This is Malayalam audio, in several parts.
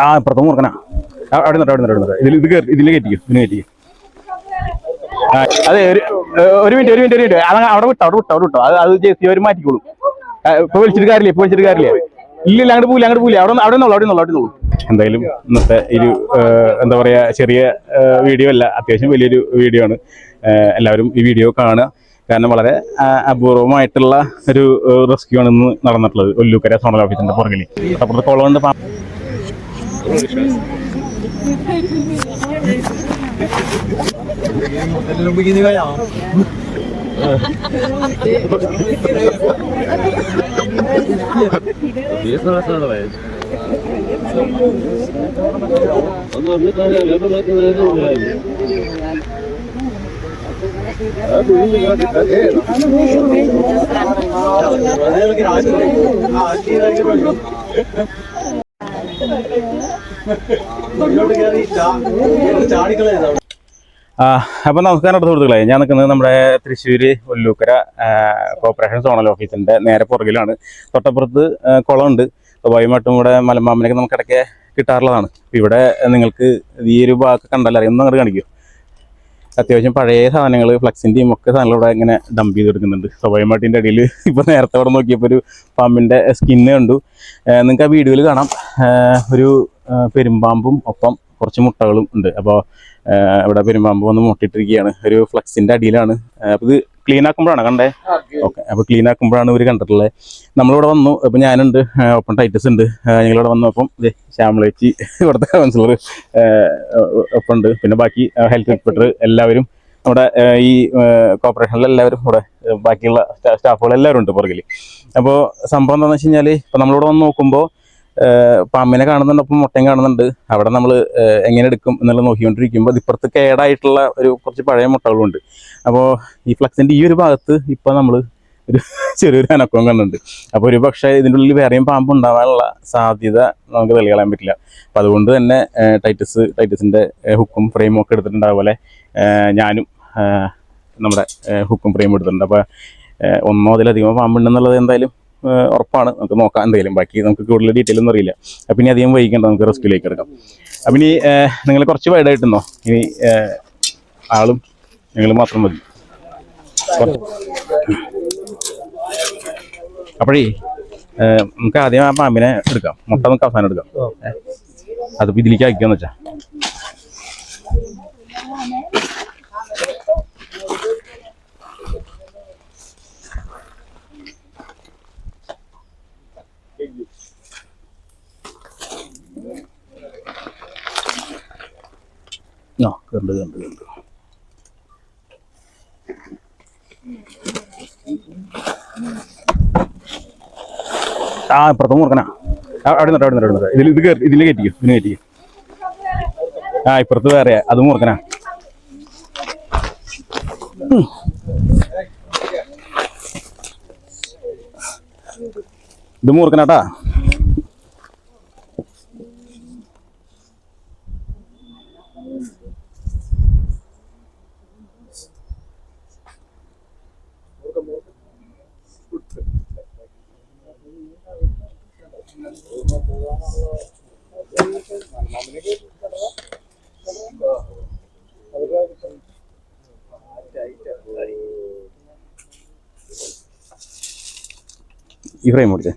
ആ ഇപ്പുറത്ത് മൂർക്കനാ അവിടെ നിന്നിട്ട് ഇതിൽ കയറ്റിക്കും അതെ ഒരു മിനിറ്റ് അത് അവിടെ വിട്ടോ അത് ജെസി അവർ മാറ്റിക്കോളും. ഇപ്പൊ വിളിച്ചിട്ട് കാര്യമില്ല ഇല്ല അങ്ങോട്ട് പോവില്ല അവിടെ നിന്നോളൂ. എന്തായാലും ഇന്നത്തെ ഒരു എന്താ പറയാ ചെറിയ വീഡിയോ അല്ല, അത്യാവശ്യം വലിയൊരു വീഡിയോ ആണ്. എല്ലാവരും ഈ വീഡിയോ കാണുക. കാരണം വളരെ അപൂർവമായിട്ടുള്ള ഒരു റെസ്ക്യൂ ആണ് ഇന്ന് നടന്നിട്ടുള്ളത് ഒല്ലൂക്കര സോണൽ ഓഫീസിന്റെ പുറകിൽ. അപ്പുറത്ത് കുളമുണ്ട്. അപ്പൊ നമസ്കാരം സുഹൃത്തുക്കളെ, ഞാൻ നിൽക്കുന്നത് നമ്മുടെ തൃശ്ശൂര് ഒല്ലൂക്കര കോർപ്പറേഷൻ സോണൽ ഓഫീസിന്റെ നേരെ പുറകിലാണ്. തൊട്ടപ്പുറത്ത് കുളമുണ്ട്. സ്വാഭാവികമായിട്ടും ഇവിടെ മലമ്പാമ്പിനൊക്കെ നമുക്ക് ഇടയ്ക്ക് കിട്ടാറുള്ളതാണ്. ഇവിടെ നിങ്ങൾക്ക് ഈ ഒരു ഭാഗത്ത് കണ്ടല്ലോ, ഒന്നും അങ്ങോട്ട് കാണിക്കും. അത്യാവശ്യം പഴയ സാധനങ്ങൾ, ഫ്ലക്സിൻ്റെയും ഒക്കെ സാധനങ്ങൾ ഇവിടെ ഇങ്ങനെ ഡംപ് ചെയ്തെടുക്കുന്നുണ്ട്. സ്വാഭാവികമായിട്ട് ഇതിൻ്റെ ഇടയിൽ ഇപ്പോൾ നേരത്തെ അവിടെ നോക്കിയപ്പോൾ ഒരു പാമ്പിൻ്റെ സ്കിന്ന് കണ്ടു. നിങ്ങൾക്ക് ആ വീഡിയോയിൽ കാണാം. ഒരു പെരുമ്പാമ്പും ഒപ്പം കുറച്ച് മുട്ടകളും ഉണ്ട്. അപ്പോൾ ഇവിടെ പെരുമ്പാമ്പ് വന്ന് മുട്ടിട്ടിരിക്കുകയാണ്. ഒരു ഫ്ലക്സിൻ്റെ അടിയിലാണ്. അപ്പോൾ ഇത് ക്ലീൻ ആക്കുമ്പോഴാണ് കണ്ടേ. ഓക്കെ, അപ്പോൾ ക്ലീൻ ആക്കുമ്പോഴാണ് ഇവർ കണ്ടിട്ടുള്ളത്. നമ്മളിവിടെ വന്നു. അപ്പോൾ ഞാനുണ്ട്, ഒപ്പം ടൈറ്റസ് ഉണ്ട്. ഞങ്ങളിവിടെ വന്നു. അപ്പം ശ്യാമളേച്ചി ഇവിടുത്തെ കൗൺസിലർ ഒപ്പം ഉണ്ട്. പിന്നെ ബാക്കി ഹെൽത്ത് ഇൻസ്പെക്ടർ എല്ലാവരും നമ്മുടെ ഈ കോർപ്പറേഷനിലെല്ലാവരും ഇവിടെ, ബാക്കിയുള്ള സ്റ്റാഫുകൾ എല്ലാവരും ഉണ്ട് പുറകിൽ. അപ്പോൾ സംഭവം എന്താണെന്ന് വെച്ച് കഴിഞ്ഞാൽ, ഇപ്പോൾ നമ്മളിവിടെ വന്ന് നോക്കുമ്പോൾ പാമ്പിനെ കാണുന്നുണ്ട്, ഒപ്പം മുട്ടയും കാണുന്നുണ്ട്. അവിടെ നമ്മൾ എങ്ങനെ എടുക്കും എന്നുള്ളത് നോക്കിക്കൊണ്ടിരിക്കുമ്പോൾ ഇപ്പുറത്ത് കേടായിട്ടുള്ള ഒരു കുറച്ച് പഴയ മുട്ടകളുണ്ട്. അപ്പോൾ ഈ ഫ്ലക്സിൻ്റെ ഈ ഒരു ഭാഗത്ത് ഇപ്പോൾ നമ്മൾ ഒരു ചെറിയൊരു അനക്കവും കണ്ടുണ്ട്. അപ്പോൾ ഒരു പക്ഷേ ഇതിൻ്റെ ഉള്ളിൽ വേറെയും പാമ്പ് ഉണ്ടാകാനുള്ള സാധ്യത നമുക്ക് തെളികളയാൻ പറ്റില്ല. അപ്പം അതുകൊണ്ട് തന്നെ ടൈറ്റസിൻ്റെ ഹുക്കും ഫ്രെയിമും ഒക്കെ എടുത്തിട്ടുണ്ട്. അതുപോലെ ഞാനും നമ്മുടെ ഹുക്കും ഫ്രെയിമും എടുത്തിട്ടുണ്ട്. അപ്പോൾ ഒന്നോ അതിലധികമോ പാമ്പുണ്ടെന്നുള്ളത് എന്തായാലും ഉറപ്പാണ്. നമുക്ക് നോക്കാം എന്തായാലും. ബാക്കി നമുക്ക് കൂടുതൽ ഡീറ്റെയിൽ ഒന്നും അറിയില്ല. അപ്പം ഇനി അധികം വൈകിക്കേണ്ട, നമുക്ക് റെസ്ക്യൂലേക്ക് എടുക്കാം. അപ്പം ഇനി നിങ്ങൾ കുറച്ച് വൈഡായിട്ടുണ്ടോ? ഇനി ആളും നിങ്ങൾ മാത്രം മതി. അപ്പോഴേ നമുക്ക് ആദ്യം ആ പാമ്പിനെ എടുക്കാം. മുട്ട നമുക്ക് അവസാനം എടുക്കാം. അതിപ്പോൾ ഇതിലേക്ക് അയക്കാന്ന് വെച്ചാൽ കണ്ട് ആ ഇപ്പുറത്ത് മൂർക്കനാ അവിടെ നിന്നിട്ട് ഇതിൽ കയറ്റിക്കും. ആ ഇപ്പുറത്ത് വേറെ, അത് മൂർക്കനാ. ഇത് മൂർക്കനാട്ടാ. ഈ ഫ്രെയിം ഓടിച്ചേ.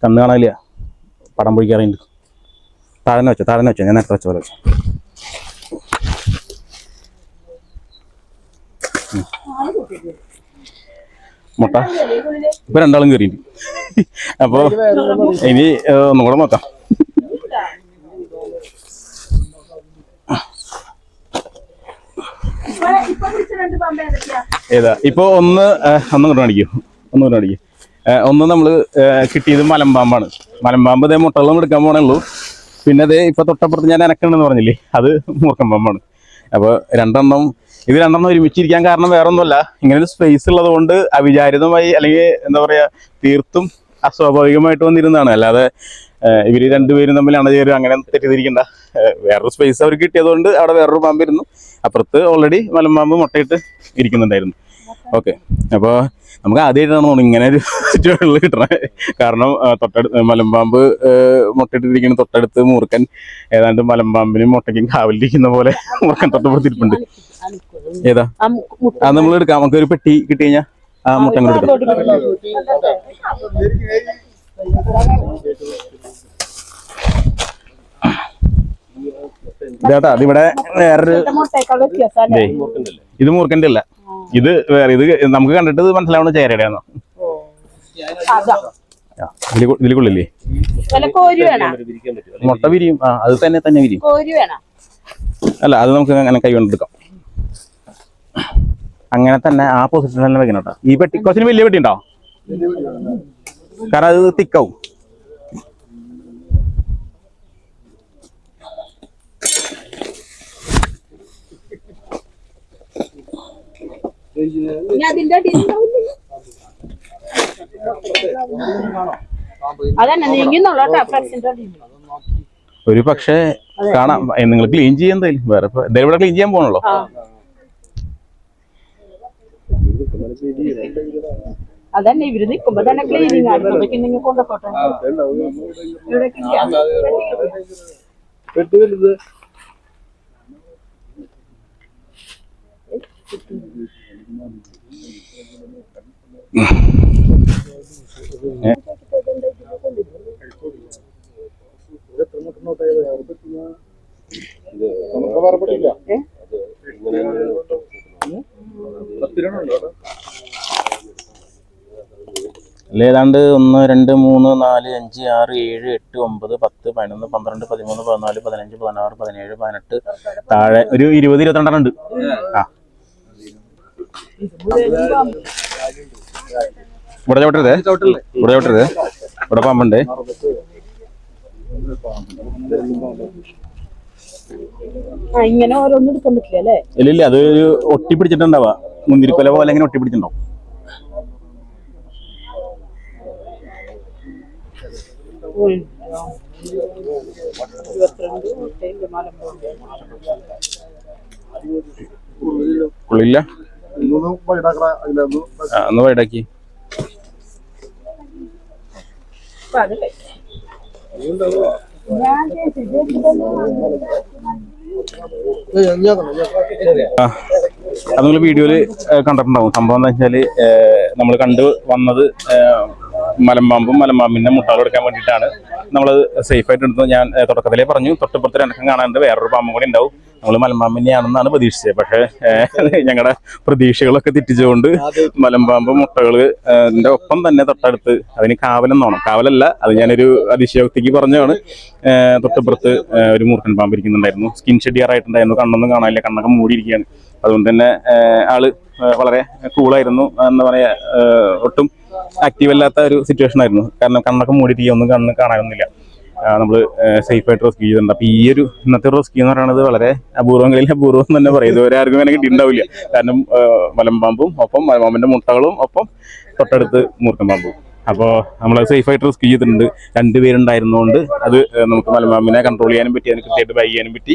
കണ്ണ് കാണാനില്ല, പടം പൊഴിക്കാറുണ്ട്. താഴെ വെച്ചോ ഞാൻ നേരത്തെ വെച്ച പോലെ വെച്ചോ. മുട്ട ഇപ്പൊ രണ്ടാളും കയറിയിട്ട്. അപ്പോൾ ഇനി ഒന്നും കൂടെ നോക്കാം. ഏതാ ഇപ്പൊ ഒന്നും കാണിക്കും. ഒന്ന് നമ്മള് കിട്ടിയത് മലമ്പാമ്പാണ്. മലമ്പാമ്പ് ഇതേ മുട്ടകളൊന്നും എടുക്കാൻ പോണേ. പിന്നെ അതേ ഇപ്പൊ തൊട്ടപ്പുറത്ത് ഞാൻ അനക്കണ്ടെന്ന് പറഞ്ഞില്ലേ, അത് മൂർക്കൻ പാമ്പാണ്. അപ്പോൾ ഇത് രണ്ടെണ്ണം ഒരുമിച്ചിരിക്കാൻ കാരണം വേറെ ഒന്നുമല്ല, ഇങ്ങനെ ഒരു സ്പേസ് ഉള്ളത് കൊണ്ട് അവിചാരിതമായി അല്ലെങ്കിൽ എന്താ പറയാ തീർത്തും അസ്വാഭാവികമായിട്ട് വന്നിരുന്നതാണ്. അല്ലാതെ ഇവര് രണ്ടുപേരും തമ്മിലാണ് ചേരും, അങ്ങനെ തെറ്റിദ്ധരിക്കണ്ട. വേറൊരു സ്പേസ് അവർക്ക് കിട്ടിയതുകൊണ്ട് അവിടെ വേറൊരു പാമ്പ് ഇരുന്നു. അപ്പുറത്ത് ഓൾറെഡി മലമ്പാമ്പ് മുട്ടയിട്ട് ഇരിക്കുന്നുണ്ടായിരുന്നു. ഓക്കെ. അപ്പോൾ നമുക്ക് ആദ്യമായിട്ടാണ് തോന്നുന്നു ഇങ്ങനെ ഒരു സിറ്റുവേഷനിൽ കിട്ടണത്. കാരണം തൊട്ടടുത്ത് മലമ്പാമ്പ് മുട്ടയിട്ടിരിക്കുന്ന തൊട്ടടുത്ത് മൂർഖൻ ഏതാണ്ട് മലമ്പാമ്പിനും മുട്ടയ്ക്കും കാവലിരിക്കുന്ന പോലെ മൂർഖൻ തൊട്ടപ്പുറത്തിരിപ്പുണ്ട്. ഏതാ അത് നമ്മൾ എടുക്കാം. നമുക്ക് ഒരു പെട്ടി കിട്ടി കഴിഞ്ഞാൽ ആ മുട്ട അങ്ങോട്ട് എടുക്കാം. ഇതേട്ടാ അതിവിടെ വേറൊരു ഇത് മൂർഖന്റെ അല്ല, ഇത് വേറെ. ഇത് നമുക്ക് കണ്ടിട്ട് മനസ്സിലാവുന്ന ചേരയുടെയാണോ? ഇതിലേക്കുള്ളില്ലേ മുട്ട വിരിയും. അത് തന്നെ വിരിയും. അല്ല അത് നമുക്ക് അങ്ങനെ കൈ കൊണ്ടെടുക്കാം. അങ്ങനെ തന്നെ ആ പൊസിഷനിൽ തന്നെ വെക്കണം കേട്ടോ. ഈ പെട്ടി കുറച്ചിന് വലിയ പെട്ടി ഉണ്ടോ? കാരണം അത് തിക്കാവും. ഒരു പക്ഷേ കാണാം. നിങ്ങൾ ക്ലീൻ ചെയ്യാൻ എന്തായാലും വേറെ എന്തായാലും ഇവിടെ ക്ലീൻ ചെയ്യാൻ പോകണല്ലോ. അതന്നെ ഇവര് നിൽക്കുമ്പോ തന്നെ ക്ലീനിങ് ആയിരുന്നു കൊണ്ടുപോട്ടെ. ഏതാണ്ട് 1 2 3 4 5 6 7 8 9 10 11 12 13 14 15 16 17 18 താഴെ ഒരു 20 22 ഉണ്ട്. ഇവിടെ ചവിട്ടരുത്. ഇവിടെ പാമ്പുണ്ട്. ഇങ്ങനെ ഓരോന്നും എടുക്കാൻ പറ്റില്ല അല്ലേ? ഇല്ല അത് ഒട്ടിപ്പിടിച്ചിട്ടുണ്ടാവാ. മുന്തിരിക്കൊല പോലെ ഇങ്ങനെ ഒട്ടിപ്പിടിച്ചിട്ടുണ്ടാവും. ഉള്ളില്ല ഒന്ന് വൈഡാക്കി. അത് നിങ്ങൾ വീഡിയോയില് കണ്ടിട്ടുണ്ടാവും. സംഭവം എന്താ വെച്ചാല് നമ്മൾ കണ്ടു വന്നത് മലമ്പാമ്പും മലമ്പാമ്പിന്റെ മുട്ടകൾ എടുക്കാൻ വേണ്ടിയിട്ടാണ് നമ്മളത് സേഫ് ആയിട്ട് എടുത്തത്. ഞാൻ തുടക്കത്തിലേ പറഞ്ഞു തൊട്ടപ്പുറത്ത് രണ്ടക്കം കാണാണ്ട് വേറൊരു പാമ്പും കൂടി ഉണ്ടാവും. നമ്മൾ മലമ്പാമ്പിനെയാണെന്നാണ് പ്രതീക്ഷിച്ചത്. പക്ഷേ ഞങ്ങളുടെ പ്രതീക്ഷകളൊക്കെ തെറ്റിച്ചുകൊണ്ട് മലമ്പാമ്പ് മുട്ടകളിന്റെ ഒപ്പം തന്നെ തൊട്ടടുത്ത് അതിന് കാവലെന്നോണം, കാവലല്ല അത് ഞാനൊരു അതിശയോക്തിക്ക് പറഞ്ഞതാണ്. തൊട്ടപ്പുറത്ത് ഒരു മൂർഖൻ പാമ്പ് ഇരിക്കുന്നുണ്ടായിരുന്നു. സ്കിൻ ഷെഡിയറായിട്ടുണ്ടായിരുന്നു. കണ്ണൊന്നും കാണാനില്ല, കണ്ണൊക്കെ മൂടിയിരിക്കുകയാണ്. അതുകൊണ്ട് തന്നെ ആള് വളരെ കൂളായിരുന്നു. എന്താ പറയാ, ഒട്ടും ആക്റ്റീവ് അല്ലാത്ത ഒരു സിറ്റുവേഷൻ ആയിരുന്നു. കാരണം കണ്ണൊക്കെ മൂടിയിരിക്കുക, ഒന്നും കണ്ണ് കാണാനൊന്നുമില്ല. നമ്മൾ സേഫായിട്ട് റെസ്ക്യൂ ചെയ്തിട്ടുണ്ട്. അപ്പോൾ ഈ ഒരു ഇന്നത്തെ റെസ്ക്യൂ എന്ന് പറയുന്നത് വളരെ അപൂർവങ്ങളിൽ അപൂർവം എന്ന് തന്നെ പറയും. ഇതുവരെ ആർക്കും അങ്ങനെ കിട്ടിയിട്ടുണ്ടാവില്ല. കാരണം മലമ്പാമ്പും ഒപ്പം മലമ്പാമ്പിന്റെ മുട്ടകളും ഒപ്പം തൊട്ടടുത്ത് മൂർഖൻ പാമ്പും. അപ്പോൾ നമ്മൾ സേഫായിട്ട് റെസ്ക്യൂ ചെയ്തിട്ടുണ്ട്. 2 പേരുണ്ടായിരുന്നുകൊണ്ട് അത് നമുക്ക് മലമ്പാമ്പിനെ കൺട്രോൾ ചെയ്യാനും പറ്റി, അതിന് കൃത്യമായിട്ട് ബാഗ് ചെയ്യാനും പറ്റി.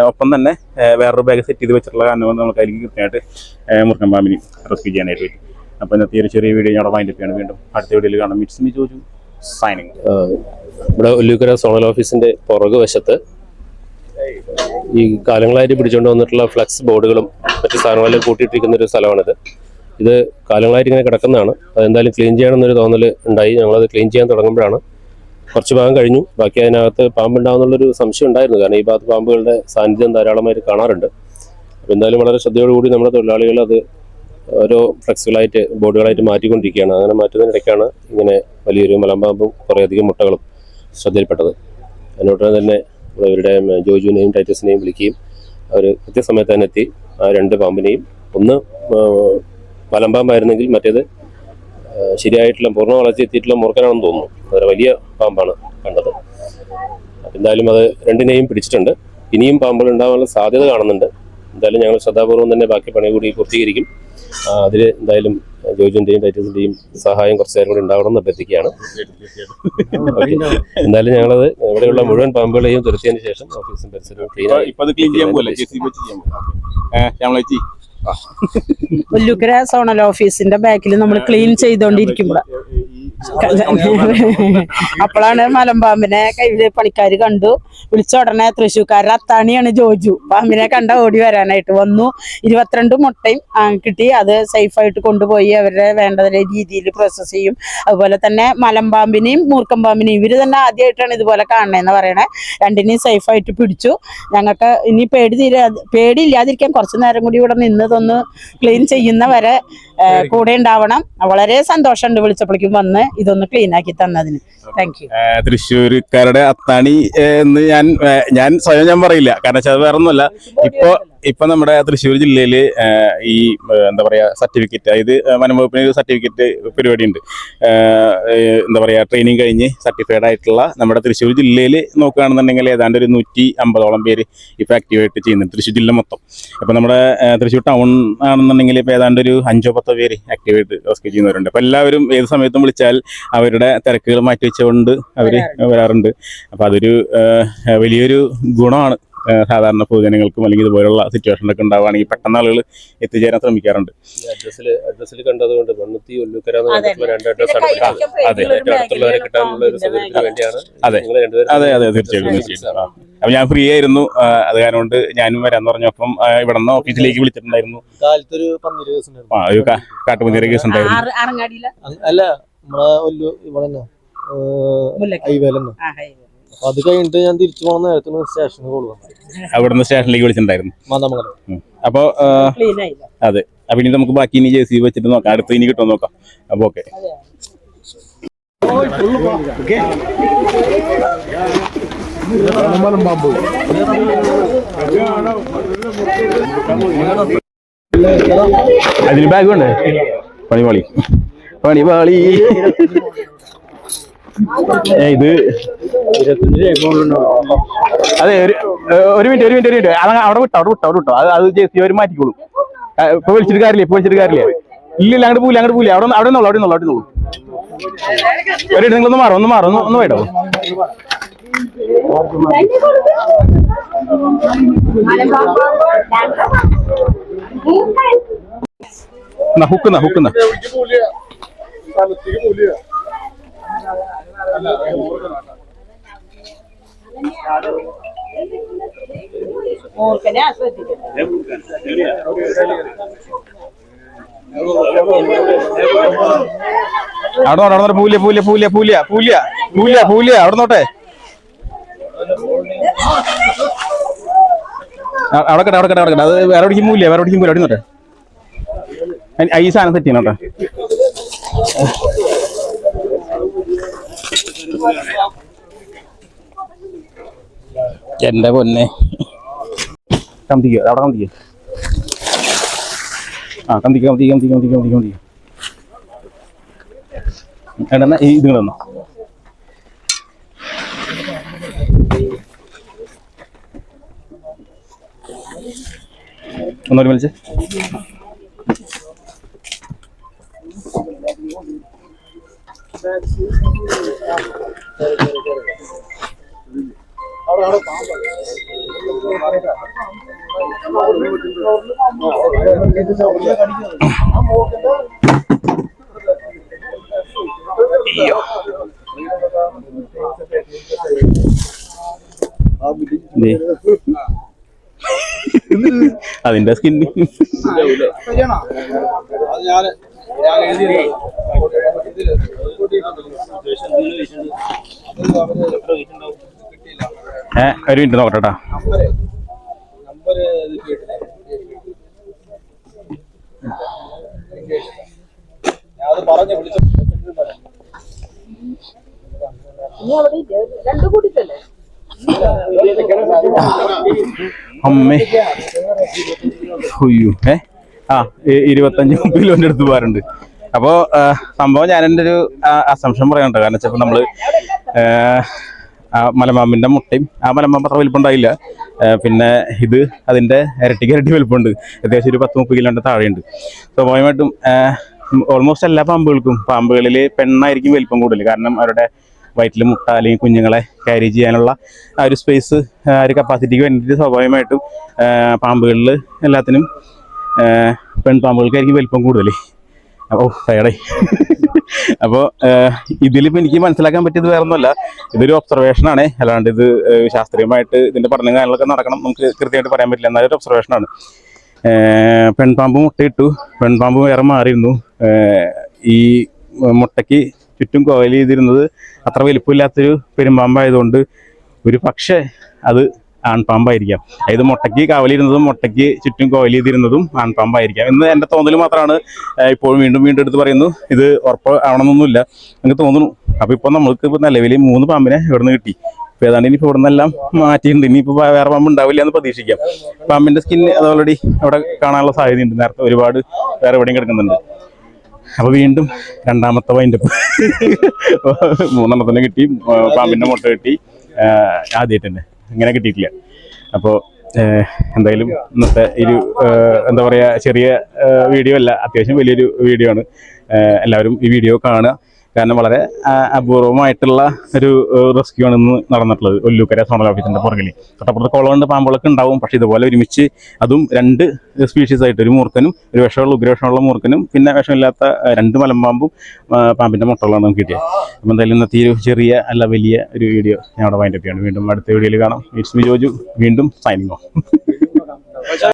ഒപ്പം തന്നെ വേറൊരു ബാഗ് സെറ്റ് ചെയ്ത് വെച്ചിട്ടുള്ള കാരണം കൊണ്ട് നമുക്ക് അതിലേക്ക് കൃത്യമായിട്ട് മൂർഖൻ പാമ്പിനെ റെസ്ക്യൂ ചെയ്യാനായിട്ട് പറ്റും. അപ്പോൾ ഇന്നത്തെ ഒരു ചെറിയ വീഡിയോ ഞാൻ വൈൻഡപ്പ് ചെയ്യണം. വീണ്ടും അടുത്ത വീഡിയോയിൽ കാണാം. It's me Joju signing. ഇവിടെ ഒല്ലൂക്കര സോണൽ ഓഫീസിന്റെ പുറകു വശത്ത് ഈ കാലങ്ങളായിട്ട് പിടിച്ചുകൊണ്ട് വന്നിട്ടുള്ള ഫ്ലക്സ് ബോർഡുകളും മറ്റു സാധനങ്ങളും കൂട്ടിയിട്ടിരിക്കുന്ന ഒരു സ്ഥലമാണിത്. ഇത് കാലങ്ങളായിട്ട് ഇങ്ങനെ കിടക്കുന്നതാണ്. അതെന്തായാലും ക്ലീൻ ചെയ്യണമെന്നൊരു തോന്നൽ ഉണ്ടായി. ഞങ്ങളത് ക്ലീൻ ചെയ്യാൻ തുടങ്ങുമ്പോഴാണ് കുറച്ച് ഭാഗം കഴിഞ്ഞു. ബാക്കി അതിനകത്ത് പാമ്പുണ്ടാകുന്നുള്ളൊരു സംശയം ഉണ്ടായിരുന്നു. കാരണം ഈ ഭാഗത്ത് പാമ്പുകളുടെ സാന്നിധ്യം ധാരാളമായിട്ട് കാണാറുണ്ട്. അപ്പോൾ എന്തായാലും വളരെ ശ്രദ്ധയോടുകൂടി നമ്മുടെ തൊഴിലാളികൾ അത് ഓരോ ഫ്ലക്സുകളായിട്ട് ബോർഡുകളായിട്ട് മാറ്റിക്കൊണ്ടിരിക്കുകയാണ്. അങ്ങനെ മാറ്റുന്നതിനിടയ്ക്കാണ് ഇങ്ങനെ വലിയൊരു മലമ്പാമ്പും കുറേയധികം മുട്ടകളും ശ്രദ്ധയിൽപ്പെട്ടത്. അതിനോട് തന്നെ ഇവരുടെ ജോജുവിനെയും ടൈറ്റസിനെയും വിളിക്കുകയും അവർ കൃത്യസമയത്ത് തന്നെ എത്തി ആ 2 പാമ്പിനെയും, ഒന്ന് മലമ്പാമ്പായിരുന്നെങ്കിൽ മറ്റേത് ശരിയായിട്ടുള്ള പൂർണ്ണ വളർച്ച എത്തിയിട്ടുള്ള മൂർഖനാണെന്ന് തോന്നുന്നു. വളരെ വലിയ പാമ്പാണ് കണ്ടത്. എന്തായാലും അത് 2നെയും പിടിച്ചിട്ടുണ്ട്. ഇനിയും പാമ്പുകൾ ഉണ്ടാകാനുള്ള സാധ്യത കാണുന്നുണ്ട്. എന്തായാലും ഞങ്ങൾ ശ്രദ്ധാപൂർവം തന്നെ ബാക്കി പണി കൂടി പൂർത്തീകരിക്കും. അതിൽ എന്തായാലും ജോജുവിൻ്റെയും ടൈറ്റസിൻ്റെയും സഹായം കുറച്ച് നേരം കൂടി ഉണ്ടാവണമെന്ന് അഭ്യർത്ഥിക്കുകയാണ്. എന്തായാലും ഞങ്ങളത് ഇവിടെയുള്ള മുഴുവൻ പാമ്പുകളെയും തുരത്തിയതിന് ശേഷം ഓഫീസും പരിസരവും ക്ലീൻ ഒല്ലൂക്കര സോണൽ ഓഫീസിന്റെ ബാക്കിൽ നമ്മൾ ക്ലീൻ ചെയ്തോണ്ടിരിക്കുമ്പോ അപ്പോഴാണ് മലമ്പാമ്പിനെ പണിക്കാര് കണ്ടു. വിളിച്ച ഉടനെ തൃശ്ശൂർക്കാരുടെ അത്താണിയാണ് ജോജു. പാമ്പിനെ കണ്ട ഓടി വരാനായിട്ട് വന്നു. 22 മുട്ടയും കിട്ടി. അത് സേഫായിട്ട് കൊണ്ടുപോയി അവരുടെ വേണ്ട രീതിയിൽ പ്രോസസ് ചെയ്യും. അതുപോലെ തന്നെ മലമ്പാമ്പിനെയും മൂർക്കം പാമ്പിനെയും ഇവര് തന്നെ ആദ്യമായിട്ടാണ് ഇതുപോലെ കാണണേന്ന് പറയണേ. രണ്ടിനെയും സേഫായിട്ട് പിടിച്ചു. ഞങ്ങൾക്ക് ഇനി പേടിയില്ലാതിരിക്കാൻ കുറച്ചു നേരം കൂടി ഇവിടെ നിന്നതൊന്ന് ക്ലീൻ ചെയ്യുന്നവരെ കൂടെ ഉണ്ടാവണം. വളരെ സന്തോഷമുണ്ട് വിളിച്ചപ്പോഴേക്കും വന്ന് ഇതൊന്ന് ക്ലീൻ ആക്കി തന്നതിന്. Thank you. തൃശ്ശൂർക്കാരുടെ അത്താണി എന്ന് ഞാൻ സ്വയം ഞാൻ പറയില്ല. കാരണം വെച്ചാൽ അത് വേറെ ഒന്നുമല്ല. ഇപ്പൊ നമ്മുടെ തൃശ്ശൂർ ജില്ലയിൽ ഈ എന്താ പറയാ സർട്ടിഫിക്കറ്റ്, അതായത് വനംവകുപ്പിന് ഒരു സർട്ടിഫിക്കറ്റ് പരിപാടി ഉണ്ട്. എന്താ പറയാ ട്രെയിനിങ് കഴിഞ്ഞ് സർട്ടിഫൈഡ് ആയിട്ടുള്ള നമ്മുടെ തൃശ്ശൂർ ജില്ലയിൽ നോക്കുകയാണെന്നുണ്ടെങ്കിൽ ഏതാണ്ട് ഒരു 150ഓളം പേര് ഇപ്പൊ ആക്ടിവേറ്റ് ചെയ്യുന്നുണ്ട് തൃശ്ശൂർ ജില്ല മൊത്തം. അപ്പൊ നമ്മുടെ തൃശ്ശൂർ ടൗൺ ആണെന്നുണ്ടെങ്കിൽ ഇപ്പൊ ഏതാണ്ട് ഒരു 5-10 പേര് ആക്ടിവേറ്റ് റെസ്ക്യൂ ചെയ്യുന്നവരുണ്ട്. അപ്പൊ എല്ലാവരും ഏത് സമയത്തും വിളിച്ചാൽ അവരുടെ തിരക്കുകൾ മാറ്റി വെച്ചുകൊണ്ട് അവര് വരാറുണ്ട്. അപ്പൊ അതൊരു വലിയൊരു ഗുണമാണ്. സാധാരണ പൊതുജനങ്ങൾക്കും അല്ലെങ്കിൽ ഇതുപോലുള്ള സിറ്റുവേഷനൊക്കെ ഉണ്ടാവുകയാണെങ്കിൽ പെട്ടെന്ന് ആളുകൾ എത്തിച്ചേരാൻ ശ്രമിക്കാറുണ്ട്. അഡ്രസ്സിൽ കണ്ടതുകൊണ്ട് മണ്ണുത്തി ഒല്ലൂക്കര രണ്ട് അഡ്രസ്സാണ്. അടുത്തുള്ളവരെ കിട്ടാനുള്ള ഒരു സൗകര്യത്തിന് വേണ്ടിയാണ്. അതെ അതെ അതെ തീർച്ചയായിട്ടും. അപ്പൊ ഞാൻ ഫ്രീ ആയിരുന്നു. അത് കാരണം കൊണ്ട് ഞാനും വരാന്ന് പറഞ്ഞപ്പം ഇവിടെ നിന്ന് ഓഫീസിലേക്ക് വിളിച്ചിട്ടുണ്ടായിരുന്നു. ഒരു കാട്ടുപന്നിയുടെ കേസ് ഉണ്ടായിരുന്നു. അത് കഴിഞ്ഞിട്ട് ഞാൻ തിരിച്ചു പോകുന്ന നേരത്തിന് സ്റ്റേഷനിൽ അവിടുന്ന് സ്റ്റേഷനിലേക്ക് വിളിച്ചിട്ടുണ്ടായിരുന്നു. അപ്പൊ അതെ. അപ്പൊ ഇനി നമുക്ക് ബാക്കി ഇനി JCB വെച്ചിട്ട് നോക്കാം. അടുത്ത് ഇനി കിട്ടുമോ നോക്കാം. അപ്പൊ ഓക്കെ. അതിന് ബാഗ് വേണ്ടേ? പണിപാളി ഇത് അതെ. ഒരു മിനിറ്റ് അവിടെ വിട്ടോ. അത് JCB അവർ മാറ്റിക്കോളും. ഇപ്പൊ വിളിച്ചിട്ട് കാര്യമില്ല. ഇല്ല അങ്ങോട്ട് പോവില്ല. അവിടെ നിന്നോളൂ. നിങ്ങളൊന്ന് മാറും ഒന്ന് വേട്ടോ. ഹുക്കുന്ന അവിടെ പൂല അവിടെ നോട്ടെ. അവിടെ അത് വേറെ എവിടേക്കും മൂല അവിടെ നോട്ടെ. ഈ സാധനം സെറ്റ് ചെയ്യണം കേട്ടോ. എന്റെ പൊന്നെ കന്തിക്കോ അവിടെ കന്തിക്കോ. കന്തിക്കോ എടാ ഇത് തന്നോ. ഒന്നൂടി വിളിച്ച്. അതിന്റെ സ്കിന്ന് ഒരു മിനിറ്റ് നോക്കട്ടെ. അമ്മേ 25 കിലോന്റെ അടുത്ത് പോകാറുണ്ട്. അപ്പോ സംഭവം ഞാൻ എൻ്റെ ഒരു അസംഷൻ പറയാനുണ്ട്. കാരണം വെച്ചപ്പോ നമ്മള് മലമ്പാമ്പിന്റെ മുട്ടയും മലമ്പാമ്പ് അത്ര വലിപ്പമുണ്ടായില്ല. പിന്നെ ഇത് അതിന്റെ ഇരട്ടി വലിപ്പമുണ്ട്. ഏകദേശം ഒരു 10-30 കിലോന്റെ താഴെയുണ്ട്. സ്വാഭാവികമായിട്ടും ഓൾമോസ്റ്റ് എല്ലാ പാമ്പുകളിൽ പെണ്ണായിരിക്കും വലിപ്പം കൂടുതൽ. കാരണം അവരുടെ വയറ്റിൽ മുട്ട അല്ലെങ്കിൽ കുഞ്ഞുങ്ങളെ ക്യാരി ചെയ്യാനുള്ള ആ ഒരു സ്പേസ്, ആ ഒരു കപ്പാസിറ്റിക്ക് വേണ്ടിയിട്ട് സ്വാഭാവികമായിട്ടും പാമ്പുകളിൽ എല്ലാത്തിനും പെൺപാമ്പുകൾക്കായിരിക്കും വലിപ്പം കൂടുതൽ. അപ്പോൾ ടയർഡായി. അപ്പോൾ ഇതിലിപ്പോൾ എനിക്ക് മനസ്സിലാക്കാൻ പറ്റിയത് വേറെ ഒന്നുമല്ല, ഇതൊരു ഒബ്സർവേഷനാണ്. അല്ലാണ്ട് ഇത് ശാസ്ത്രീയമായിട്ട് ഇതിൻ്റെ പഠനം കാര്യങ്ങളൊക്കെ നടക്കണം, നമുക്ക് കൃത്യമായിട്ട് പറയാൻ പറ്റില്ല. എന്നാലും ഒരു ഒബ്സർവേഷനാണ്. പെൺപാമ്പ് മുട്ടയിട്ടു, പെൺപാമ്പ് വേറെ മാറിയിരുന്നു. ഈ മുട്ടയ്ക്ക് ചുറ്റും കോയിൽ ചെയ്തിരുന്നത് അത്ര വലിപ്പമില്ലാത്തൊരു പെരുമ്പാമ്പായതുകൊണ്ട് ഒരു പക്ഷേ അത് ആൺപാമ്പായിരിക്കാം. അതായത് മുട്ടയ്ക്ക് കാവലിരുന്നതും മുട്ടയ്ക്ക് ചുറ്റും കോയിൽ ചെയ്തിരുന്നതും ആൺപാമ്പായിരിക്കാം എന്ന് എൻ്റെ തോന്നൽ മാത്രമാണ്. ഇപ്പോഴും വീണ്ടും വീണ്ടും എടുത്ത് പറയുന്നു, ഇത് ഉറപ്പ് ആവണമെന്നൊന്നുമില്ല, എനിക്ക് തോന്നുന്നു. അപ്പോൾ ഇപ്പോൾ നമ്മൾക്ക് ഇപ്പോൾ നിലവിൽ 3 പാമ്പിനെ ഇവിടെ നിന്ന് കിട്ടി. ഇപ്പോൾ ഏതാണ്ട് ഇനിയിപ്പോൾ ഇവിടെ നിന്നെല്ലാം മാറ്റിയിട്ടുണ്ട്. ഇനിയിപ്പോൾ വേറെ പാമ്പ് ഉണ്ടാവില്ല എന്ന് പ്രതീക്ഷിക്കാം. പാമ്പിൻ്റെ സ്കിൻ അത് ഓൾറെഡി അവിടെ കാണാനുള്ള സാധ്യതയുണ്ട്. നേരത്തെ ഒരുപാട് വേറെ എവിടെയും കിടക്കുന്നുണ്ട്. അപ്പോൾ വീണ്ടും രണ്ടാമത്തെ വൈൻഡപ്പ്. 3 കിട്ടി, പാമ്പിൻ്റെ മുട്ട കിട്ടി. ആദ്യമായിട്ട് തന്നെ ഇങ്ങനെ കിട്ടിയിട്ടില്ല. അപ്പോൾ എന്തായാലും ഇന്നത്തെ ഒരു എന്താ പറയുക, ചെറിയ വീഡിയോ അല്ല, അത്യാവശ്യം വലിയൊരു വീഡിയോ ആണ്. എല്ലാവരും ഈ വീഡിയോ കാണുക. കാരണം വളരെ അപൂർവമായിട്ടുള്ള ഒരു റെസ്ക്യൂ ആണ് ഇന്ന് നടന്നിട്ടുള്ളത് ഒല്ലൂക്കര സോണൽ ഓഫീസിൻ്റെ പുറകിൽ. തൊട്ടപ്പുറത്ത് കുളമുണ്ട്, പാമ്പുകളൊക്കെ ഉണ്ടാവും. പക്ഷേ ഇതുപോലെ ഒരുമിച്ച് അതും 2 സ്പീഷീസ് ആയിട്ട്, ഒരു മൂർക്കനും, ഒരു വിഷമുള്ള ഉഗ്രവിഷമുള്ള മൂർക്കനും, പിന്നെ വിഷമില്ലാത്ത 2 മലമ്പാമ്പും പാമ്പിൻ്റെ മുട്ടകളാണ് നമുക്ക് കിട്ടിയത്. അപ്പോൾ എന്തായാലും ഇന്നത്തെ ഒരു ചെറിയ അല്ല വലിയ ഒരു വീഡിയോ ഞാൻ അവിടെ വൈൻഡപ്പ് ചെയ്യാണ്. വീണ്ടും അടുത്ത വീഡിയോയിൽ കാണാം. ഇറ്റ്സ് മീ ജോജു, വീണ്ടും സൈനിങ് ഓഫ്.